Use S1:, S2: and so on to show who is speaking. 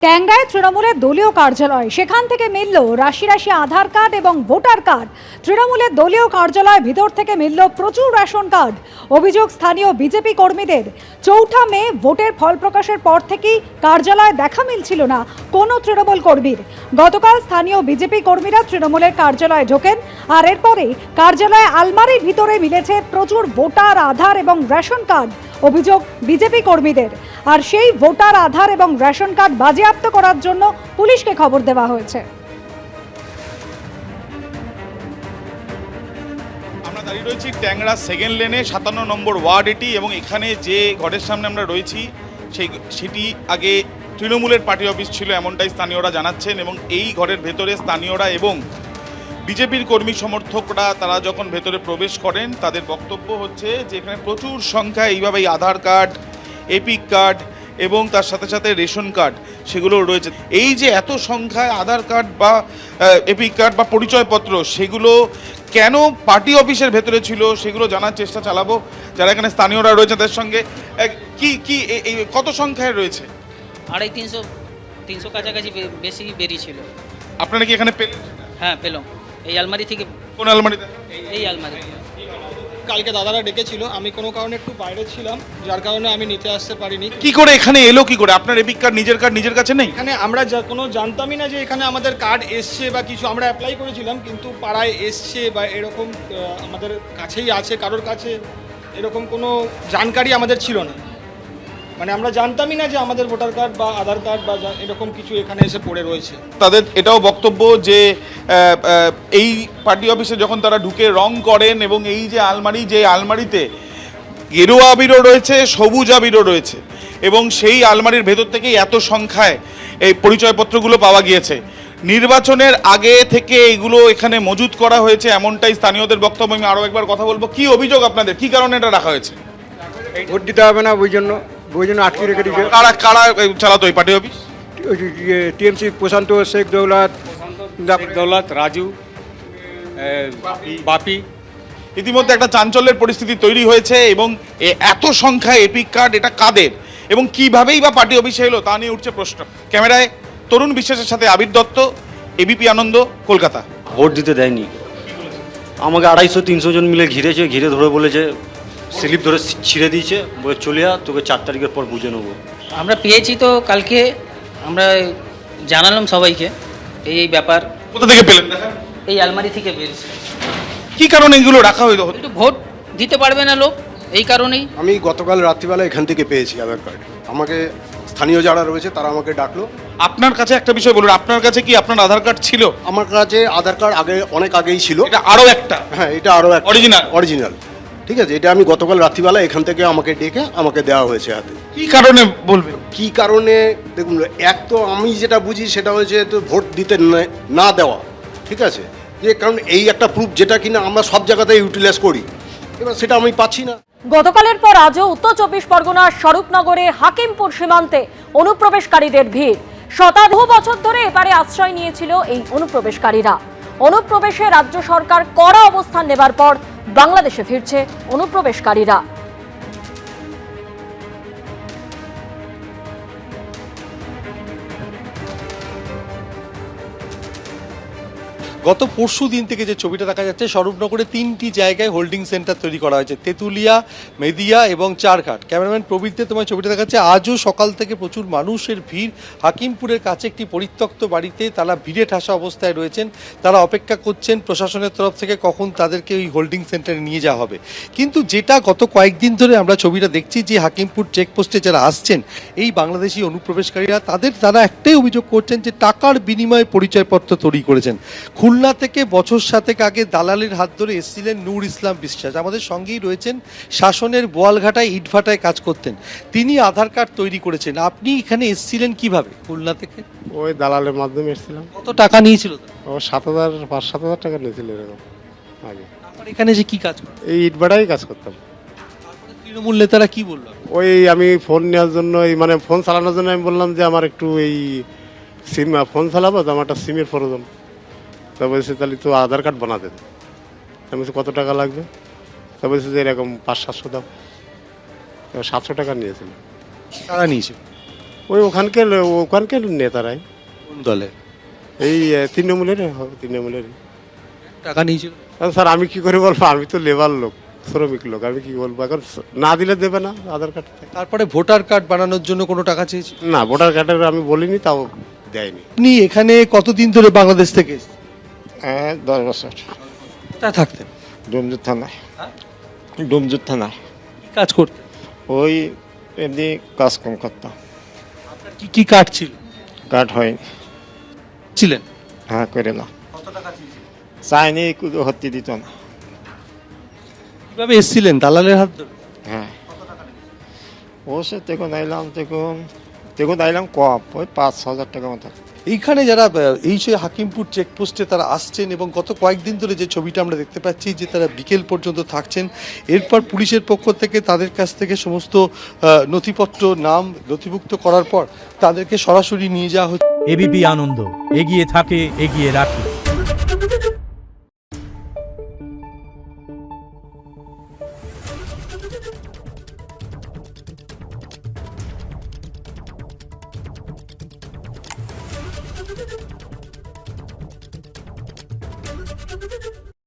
S1: ট্যাংরায় তৃণমূলের দলীয় কার্যালয়, সেখান থেকে মিলল রাশি রাশি আধার কার্ড এবং ভোটার কার্ড। তৃণমূলের দলীয় কার্যালয় ভিতর থেকে মিলল প্রচুর রেশন কার্ড। অভিযোগ স্থানীয় বিজেপি কর্মীদের। ৪ঠা মে ভোটের ফল প্রকাশের পর থেকেই কার্যালয়ে দেখা মিলছিল না কোনো তৃণমূল কর্মীর। গতকাল স্থানীয় বিজেপি কর্মীরা তৃণমূলের কার্যালয়ে ঢোকেন, আর এরপরে কার্যালয়ে আলমারির ভিতরে মিলেছে প্রচুর ভোটার আধার এবং রেশন কার্ড। অভিযোগ বিজেপি কর্মীদের। আর সেই ভোটার আধার এবং রেশন কার্ড বাজেয়াপ্ত করার জন্য পুলিশকে খবর দেওয়া হয়েছে।
S2: আমরা দাঁড়িয়ে রয়েছি ট্যাংরা সেকেন্ড লেনে 57 নম্বর ওয়ার্ড এটি, এবং এখানে যে ঘরের সামনে আমরা রয়েছি সেটি আগে তৃণমূলের পার্টি অফিস ছিল, এমনটাই স্থানীয়রা জানাচ্ছেন। এবং এই ঘরের ভেতরে স্থানীয়রা এবং বিজেপির কর্মী সমর্থকরা তারা যখন ভেতরে প্রবেশ করেন, তাদের বক্তব্য হচ্ছে যে এখানে প্রচুর সংখ্যায় এইভাবেই আধার কার্ড, এপিক কার্ড এবং তার সাথে সাথে রেশন কার্ড সেগুলো রয়েছে। এই যে এত সংখ্যায় আধার কার্ড বা এপিক কার্ড বা পরিচয়পত্র, সেগুলো কেন পার্টি অফিসের ভেতরে ছিল সেগুলো জানার চেষ্টা চালাবো যারা এখানে স্থানীয়রা রয়েছে তাদের সঙ্গে। কি এই কত সংখ্যায় রয়েছে?
S3: 250-300 কাছাকাছি বেশি বেরিয়েছিল।
S2: আপনারা কি এখানে পেলেন?
S3: হ্যাঁ, পেলাম। এই আলমারি থেকে।
S2: কোন আলমারিতে?
S3: এই আলমারি।
S4: কালকে দাদারা ডেকেছিল, আমি কোনো কারণে একটু বাইরে ছিলাম, যার কারণে আমি নিতে আসতে পারিনি।
S2: কি করে এখানে এলো? কি করে আপনার এপিক কার্ড নিজের কাছে নেই?
S4: এখানে আমরা কোনো জানতামই না যে এখানে আমাদের কার্ড এসছে বা কিছু। আমরা অ্যাপ্লাই করেছিলাম, কিন্তু পাড়ায় এসছে বা এরকম আমাদের কাছেই আছে, কারোর কাছে এরকম কোনো জানকারি আমাদের ছিল না। মানে আমরা জানতামই না যে আমাদের ভোটার কার্ড বা আধার কার্ড বা এরকম কিছু এখানে এসে পড়ে রয়েছে।
S2: তাদের এটাও বক্তব্য যে এই পার্টি অফিসে যখন তারা ঢুকে রং করেন, এবং এই যে আলমারিতে গেরুয়া আবিরও রয়েছে, সবুজ আবিরও রয়েছে, এবং সেই আলমারির ভেতর থেকেই এত সংখ্যায় এই পরিচয়পত্রগুলো পাওয়া গিয়েছে। নির্বাচনের আগে থেকে এগুলো এখানে মজুত করা হয়েছে, এমনটাই স্থানীয়দের বক্তব্য। আমি আরও একবার কথা বলবো। কি অভিযোগ আপনাদের? কি কারণে এটা রাখা হয়েছে?
S5: ভোট দিতে হবে না, ওই জন্য আটকে রেখে দিয়েছে।
S2: কারা চালাতো এই পার্টি অফিস?
S5: টিএমসি প্রশান্ত, শেখ দৌলত, রাজু, বাপি।
S2: ইতিমধ্যে একটা চাঞ্চল্যের পরিস্থিতি তৈরি হয়েছে, এবং এত সংখ্যায় এপিক কার্ড এটা কাদের এবং কিভাবেই বা পার্টি অফিসে এলো তা নিয়ে উঠছে প্রশ্ন। ক্যামেরায় তরুণ বিশ্বাসের সাথে আবির দত্ত, এবিপি আনন্দ, কলকাতা।
S6: ভোট দিতে দেয়নি আমাকে। 250-300 জন মিলে ঘিরে ধরে বলেছে, স্লিপ ধরে ছিঁড়ে দিয়েছে, বলে চলে যা, তোকে 4 তারিখের পর বুঝে নেবো।
S3: আমরা পেয়েছি তো কালকে, আমরা জানালাম সবাইকে এই ব্যাপার।
S2: কোথা থেকে পেলেন?
S3: এই আলমারি থেকে বেরিয়েছে।
S2: কি কারণে এগুলো রাখা হইলো?
S3: একটু ভোট দিতে পারবে না লোক, এই কারণেই।
S5: আমি গতকাল রাত্রিবেলা এখান থেকে পেয়েছি আধার কার্ড। আমাকে স্থানীয় যারা রয়েছে তারা আমাকে ডাকলো।
S2: আপনার কাছে একটা বিষয় বলুন, আপনার কাছে কি আপনার আধার কার্ড ছিল?
S5: আমার কাছে আধার কার্ড অনেক আগেই ছিল।
S2: এটা আরও একটা?
S5: হ্যাঁ, এটা আরও একটা অরিজিনাল। ঠিক আছে, এটা আমি গতকাল রাত্রিবেলা এখান থেকে আমাকে ডেকে আমাকে দেওয়া হয়েছে হাতে।
S2: কি কারণে বলবেন?
S5: কি কারণে দেখুন, এক তো আমি যেটা বুঝি সেটা হচ্ছে তো ভোট দিতে না দেওয়া। ঠিক আছে, যে কারণ এই একটা প্রুফ যেটা কিনা আমরা সব জায়গাতে ইউটিলাইজ করি, এবার সেটা আমি পাচ্ছি না।
S7: গতকালের পর আজও উত্তর 24 পরগনার স্বরূপনগরে হাকিমপুর সীমান্তে অনুপ্রবেশকারীদের ভিড়। শতাধিক বছর ধরে এপারে আশ্রয় নিয়েছিল এই অনুপ্রবেশকারীরা। অনুপ্রবেশে রাজ্য সরকার কড়া অবস্থান নেবার পর বাংলাদেশে ফিরছে অনুপ্রবেশকারীরা।
S8: গত পরশু দিন থেকে যে ছবিটা দেখা যাচ্ছে, স্বরূপনগরে 3টি জায়গায় হোল্ডিং সেন্টার তৈরি করা হয়েছে, তেঁতুলিয়া, মেদিয়া এবং চারঘাট। ক্যামেরাম্যান প্রবীরদের তোমার ছবিটা দেখাচ্ছে। আজও সকাল থেকে প্রচুর মানুষের ভিড়। হাকিমপুরের কাছে একটি পরিত্যক্ত বাড়িতে তারা ভিড়ে ঠাসা অবস্থায় রয়েছেন। তারা অপেক্ষা করছেন প্রশাসনের তরফ থেকে কখন তাদেরকে ওই হোল্ডিং সেন্টারে নিয়ে যাওয়া হবে। কিন্তু যেটা গত কয়েকদিন ধরে আমরা ছবিটা দেখছি, যে হাকিমপুর চেকপোস্টে যারা আসছেন এই বাংলাদেশি অনুপ্রবেশকারীরা, তারা একটাই অভিযোগ করছেন যে টাকার বিনিময়ে পরিচয়পত্র তৈরি করেছেন। খুলনা থেকে বছর 7 আগে দালালের হাত ধরে এসেছিলেন নূর ইসলাম বিশ্বাস। আমাদের সঙ্গেই রয়েছেন, শাসনের বোয়ালঘাটায় ইটভাটায় কাজ করতেন। তিনি আধার কার্ড তৈরি করেছেন। আপনি এখানে এসেছিলেন কিভাবে খুলনা থেকে?
S9: ওই দালালের মাধ্যমে এসেছিলাম।
S8: কত টাকা নিয়েছিল?
S9: ও 5,000 টাকা নিয়েছিল এরকম আগে।
S8: তারপর এখানে যে কি কাজ করতেন?
S9: এই ইটভাটাই কাজ করতাম।
S8: তৃণমূল নেতারা কি বললো?
S9: ওই আমি ফোন নেওয়ার জন্য, মানে ফোন চালানোর জন্য আমি বললাম যে আমার একটু এই সিম ফোন চালাবো, তো আমার একটা সিমের প্রয়োজন। তা বলছে তাহলে তো আধার কার্ড বানাতে দেবে। আমি বলছি কত টাকা লাগবে? তা বলছে যে এরকম 500-700 দাও। 700 টাকা নিয়েছিল।
S8: কারা নিয়েছিল?
S9: ওখানকার নেতারাই,
S8: কোন দলে
S9: এই তৃণমূলের তৃণমূলের।
S8: টাকা নিয়েছিল?
S9: স্যার আমি কি করে বলবো, আমি তো লেবার লোক, শ্রমিক লোক, আমি কি বলবো, এখন না দিলে দেবে না আধার কার্ড।
S8: তারপরে ভোটার কার্ড বানানোর জন্য কোনো টাকা চেয়েছিল?
S9: না, ভোটার কার্ডের আমি বলিনি, তাও দেয়নি।
S8: আপনি এখানে কতদিন ধরে বাংলাদেশ থেকে এসেছেন?
S10: 10 বছর।
S8: কোথায় থাকতেন?
S10: ডুমজুর থানায়। ডুমজুর থানায়
S8: কি কাজ করতেন?
S10: ওই এমনি কাজ কম করতাম।
S8: আপনার কি কি কার্ড ছিল?
S10: কার্ড হয়নি।
S8: ছিলেন?
S10: হ্যাঁ, করে না।
S8: কত টাকা চেয়েছিল?
S10: চাইনি, হত্যি দিত না।
S8: কিভাবে এসেছিলেন? দালালের হাত ধরে?
S10: হ্যাঁ, ও সে তখন আইলাম কম, ওই 5,000 টাকা মতো।
S8: এইখানে যারা এই যে হাকিমপুর চেকপোস্টে তারা আসছেন এবং গত কয়েকদিন ধরে যে ছবিটা আমরা দেখতে পাচ্ছি যে তারা বিকেল পর্যন্ত থাকছেন, এরপর পুলিশের পক্ষ থেকে তাদের কাছ থেকে সমস্ত নথিপত্র নাম নথিভুক্ত করার পর তাদেরকে সরাসরি নিয়ে যাওয়া হচ্ছে।
S11: এবিপি আনন্দ, এগিয়ে থাকে, এগিয়ে রাখে।